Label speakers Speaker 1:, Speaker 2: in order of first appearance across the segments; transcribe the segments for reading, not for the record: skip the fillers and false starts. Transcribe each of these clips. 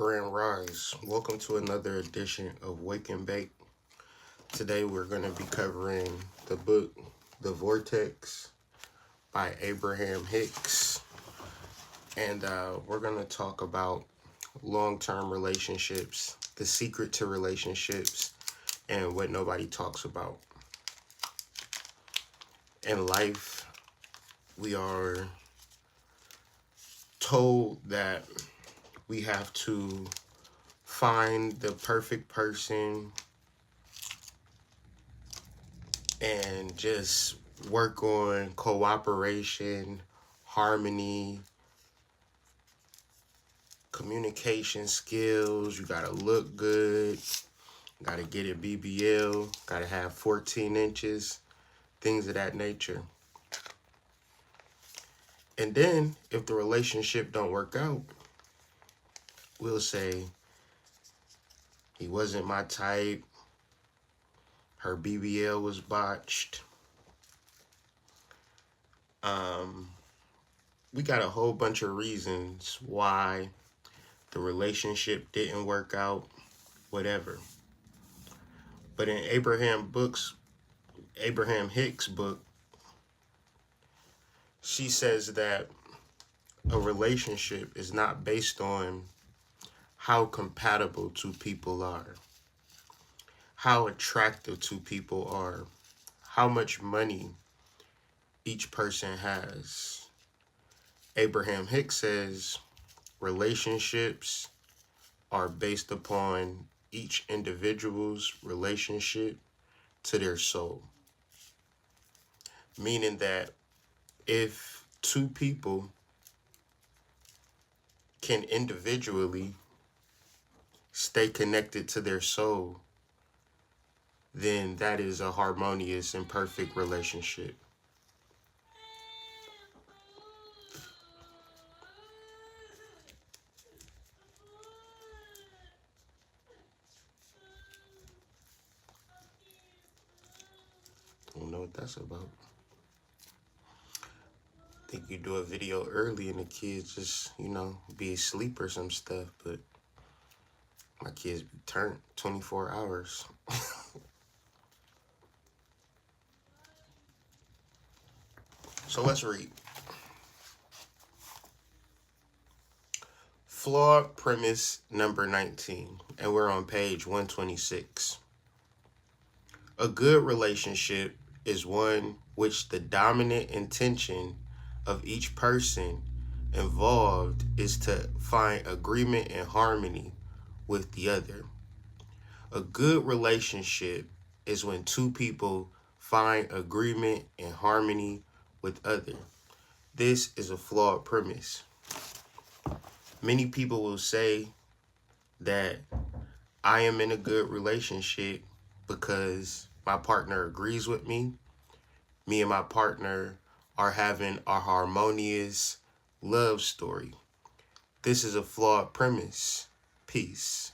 Speaker 1: Grand Rise. Welcome to another edition of Wake and Bake. Today we're going to be covering the book The Vortex by Abraham Hicks. And we're going to talk about long-term relationships, the secret to relationships, and what nobody talks about. In life, we are told that we have to find the perfect person and just work on cooperation, harmony, communication skills. You gotta look good, gotta get a BBL, gotta have 14 inches, things of that nature. And then if the relationship don't work out, we'll say, he wasn't my type, her BBL was botched. We got a whole bunch of reasons why the relationship didn't work out, whatever. But in Abraham Hicks' book, she says that a relationship is not based on how compatible two people are, how attractive two people are, how much money each person has. Abraham Hicks says relationships are based upon each individual's relationship to their soul. Meaning that if two people can individually stay connected to their soul, then that is a harmonious and perfect relationship. Don't know what that's about. I think you do a video early and the kids just, be asleep or some stuff, but my kids be turned 24 hours. So let's read. Flawed premise number 19, and we're on page 126. A good relationship is one which the dominant intention of each person involved is to find agreement and harmony with the other. A good relationship is when two people find agreement and harmony with other. This is a flawed premise. Many people will say that I am in a good relationship because my partner agrees with me. Me and my partner are having a harmonious love story. This is a flawed premise. Peace.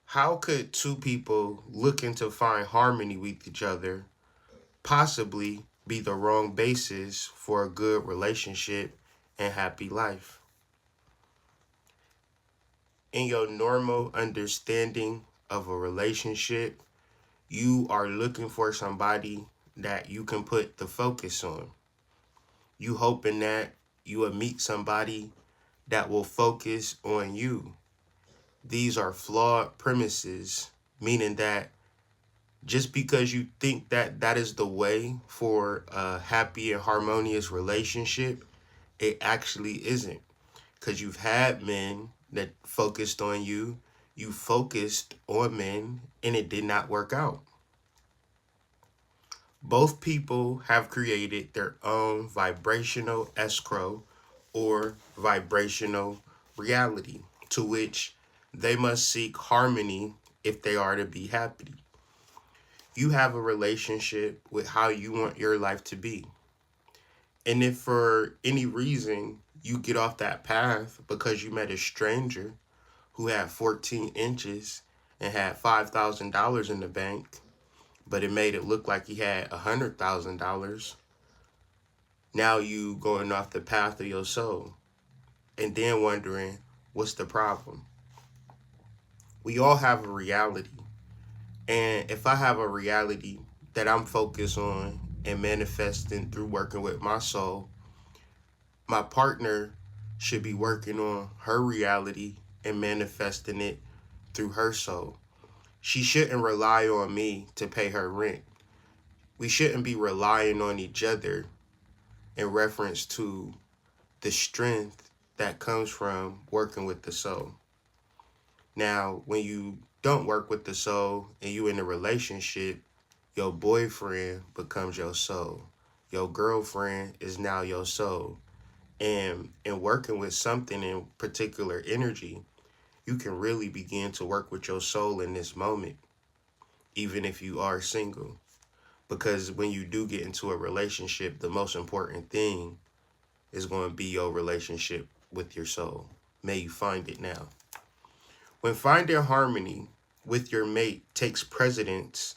Speaker 1: How could two people looking to find harmony with each other possibly be the wrong basis for a good relationship and happy life? In your normal understanding of a relationship, you are looking for somebody that you can put the focus on. You hoping that you will meet somebody that will focus on you. These are flawed premises, meaning that just because you think that that is the way for a happy and harmonious relationship, it actually isn't. Because you've had men that focused on you, you focused on men, and it did not work out. Both people have created their own vibrational escrow or vibrational reality to which they must seek harmony if they are to be happy. You have a relationship with how you want your life to be. And if for any reason you get off that path because you met a stranger who had 14 inches and had $5,000 in the bank, but it made it look like he had $100,000, now you going off the path of your soul. and then wondering what's the problem. We all have a reality. And if I have a reality that I'm focused on and manifesting through working with my soul, my partner should be working on her reality and manifesting it through her soul. She shouldn't rely on me to pay her rent. We shouldn't be relying on each other in reference to the strength that comes from working with the soul. Now, when you don't work with the soul and you in a relationship, your boyfriend becomes your soul. Your girlfriend is now your soul. And in working with something in particular energy, you can really begin to work with your soul in this moment, even if you are single. Because when you do get into a relationship, the most important thing is going to be your relationship with your soul. May you find it now. When finding harmony with your mate takes precedence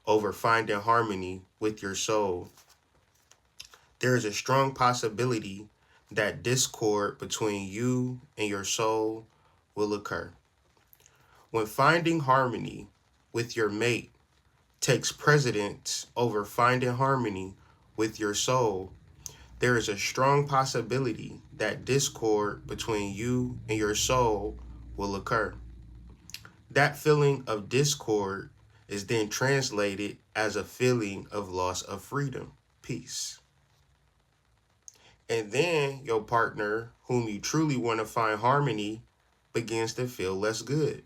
Speaker 1: over finding harmony with your soul, there is a strong possibility that discord between you and your soul will occur. When finding harmony with your mate takes precedence over finding harmony with your soul, there is a strong possibility that discord between you and your soul will occur. That feeling of discord is then translated as a feeling of loss of freedom, peace. And then your partner, whom you truly want to find harmony, begins to feel less good.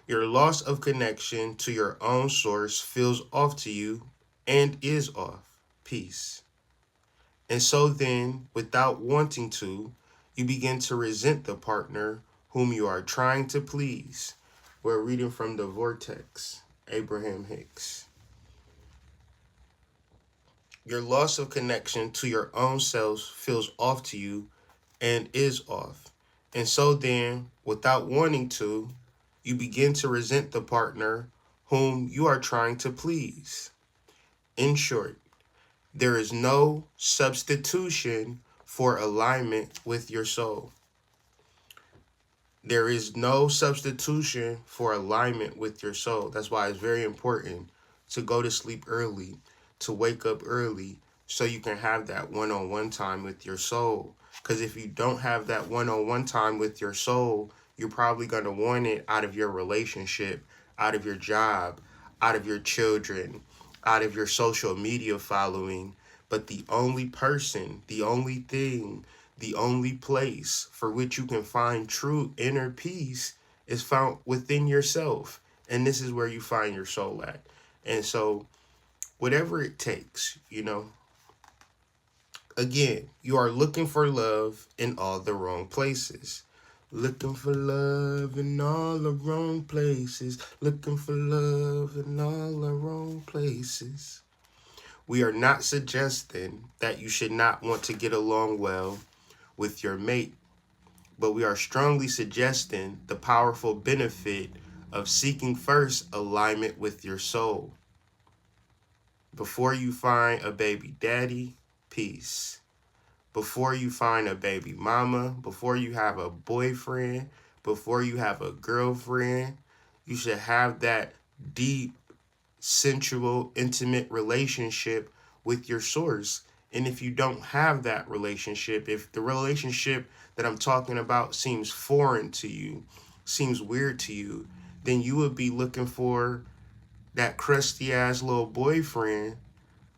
Speaker 1: Your loss of connection to your own source feels off to you and is off, peace. And so then, without wanting to, you begin to resent the partner whom you are trying to please. We're reading from the Vortex, Abraham Hicks. Your loss of connection to your own self feels off to you and is off. And so then, without wanting to, you begin to resent the partner whom you are trying to please. In short, there is no substitution for alignment with your soul. There is no substitution for alignment with your soul. That's why it's very important to go to sleep early, to wake up early, so you can have that one-on-one time with your soul. Because if you don't have that one-on-one time with your soul, you're probably going to want it out of your relationship, out of your job, out of your children, out of your social media following. But the only person, the only thing, the only place for which you can find true inner peace is found within yourself. And this is where you find your soul at. And so, whatever it takes, again, you are looking for love in all the wrong places. Looking for love in all the wrong places. Looking for love in all the wrong places. We are not suggesting that you should not want to get along well with your mate, but we are strongly suggesting the powerful benefit of seeking first alignment with your soul. Before you find a baby daddy, peace. Before you find a baby mama, before you have a boyfriend, before you have a girlfriend, you should have that deep, sensual, intimate relationship with your source. And if you don't have that relationship, if the relationship that I'm talking about seems foreign to you, seems weird to you, then you would be looking for that crusty ass little boyfriend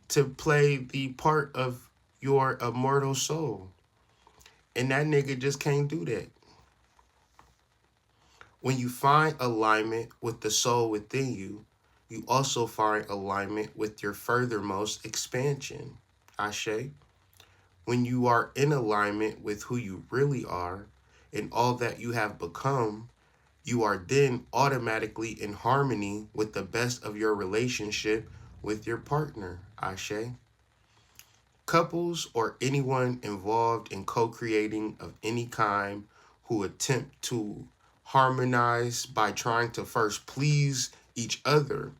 Speaker 1: to play the part of your immortal soul. And that nigga just can't do that. When you find alignment with the soul within you, you also find alignment with your furthermost expansion. Ashe. When you are in alignment with who you really are and all that you have become, you are then automatically in harmony with the best of your relationship with your partner. Ashe. Couples or anyone involved in co-creating of any kind who attempt to harmonize by trying to first please each other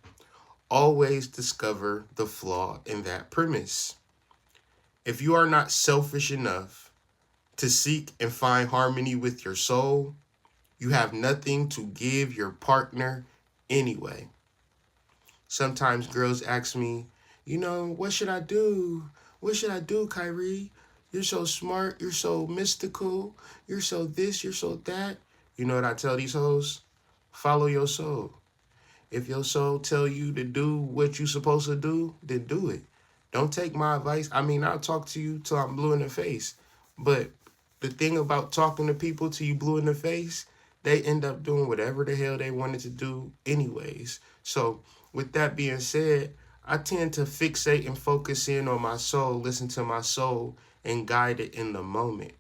Speaker 1: always discover the flaw in that premise. If you are not selfish enough to seek and find harmony with your soul, you have nothing to give your partner anyway. Sometimes girls ask me, what should I do? What should I do, Kyrie? You're so smart. You're so mystical. You're so this. You're so that. You know what I tell these hoes? Follow your soul. If your soul tell you to do what you supposed to do, then do it. Don't take my advice. I mean, I'll talk to you till I'm blue in the face. But the thing about talking to people till you blue in the face, they end up doing whatever the hell they wanted to do anyways. So with that being said, I tend to fixate and focus in on my soul, listen to my soul, and guide it in the moment.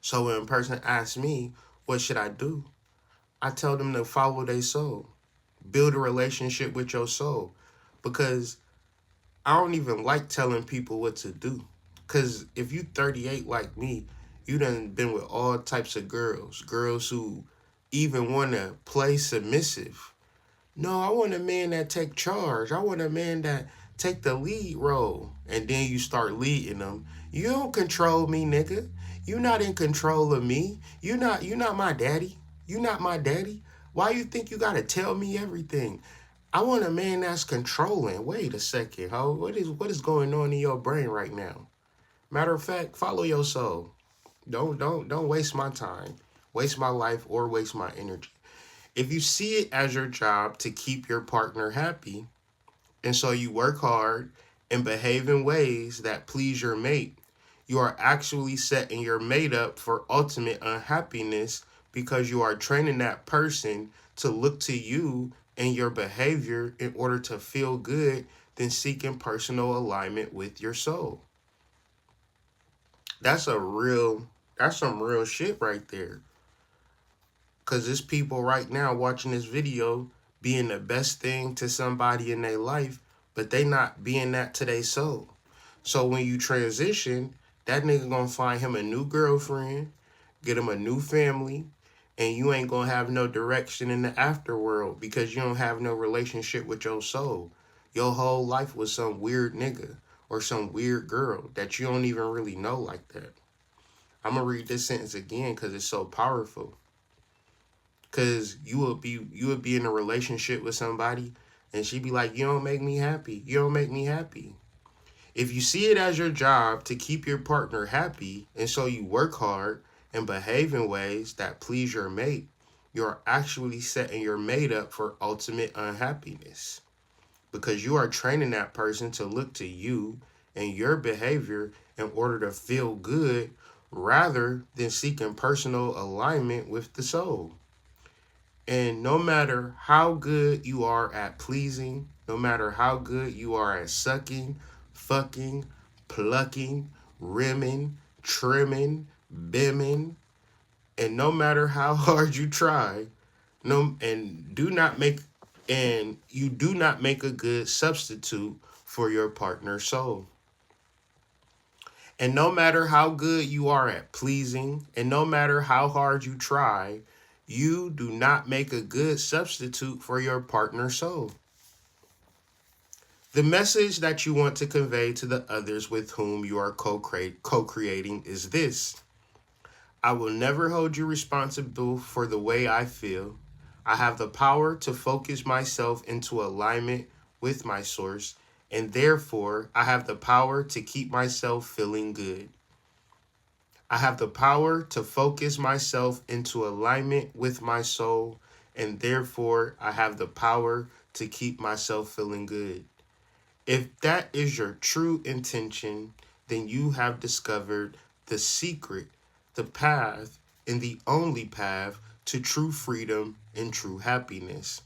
Speaker 1: So when a person asks me, what should I do? I tell them to follow their soul. Build a relationship with your soul. Because I don't even like telling people what to do. Because if you 38 like me, you done been with all types of girls. Girls who even want to play submissive. No, I want a man that take charge. I want a man that take the lead role. And then you start leading them. You don't control me, nigga. You not in control of me. You not my daddy. You not my daddy. Why you think you gotta tell me everything? I want a man that's controlling. Wait a second, ho. What is going on in your brain right now? Matter of fact, follow your soul. Don't waste my time, waste my life, or waste my energy. If you see it as your job to keep your partner happy, and so you work hard and behave in ways that please your mate, you are actually setting your mate up for ultimate unhappiness because you are training that person to look to you and your behavior in order to feel good than seeking personal alignment with your soul. That's some real shit right there. Cause there's people right now watching this video being the best thing to somebody in their life, but they not being that to their soul. So when you transition, that nigga gonna find him a new girlfriend, get him a new family, and you ain't gonna have no direction in the afterworld because you don't have no relationship with your soul. Your whole life was some weird nigga or some weird girl that you don't even really know like that. I'm gonna read this sentence again because it's so powerful. Cause you would be in a relationship with somebody and she'd be like, you don't make me happy. You don't make me happy. If you see it as your job to keep your partner happy, and so you work hard and behave in ways that please your mate, you're actually setting your mate up for ultimate unhappiness. Because you are training that person to look to you and your behavior in order to feel good rather than seeking personal alignment with the soul. And no matter how good you are at pleasing, no matter how good you are at sucking, fucking, plucking, rimming, trimming, bimming, and no matter how hard you try, no and do not make and you do not make a good substitute for your partner's soul. And no matter how good you are at pleasing, and no matter how hard you try, you do not make a good substitute for your partner's soul. The message that you want to convey to the others with whom you are co-creating is this: I will never hold you responsible for the way I feel. I have the power to focus myself into alignment with my source, and therefore I have the power to keep myself feeling good. I have the power to focus myself into alignment with my soul, and therefore I have the power to keep myself feeling good. If that is your true intention, then you have discovered the secret, the path, and the only path to true freedom and true happiness.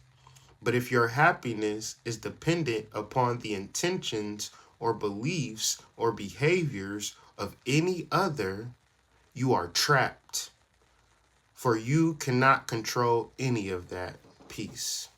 Speaker 1: But if your happiness is dependent upon the intentions or beliefs or behaviors of any other, you are trapped. For you cannot control any of that. Peace.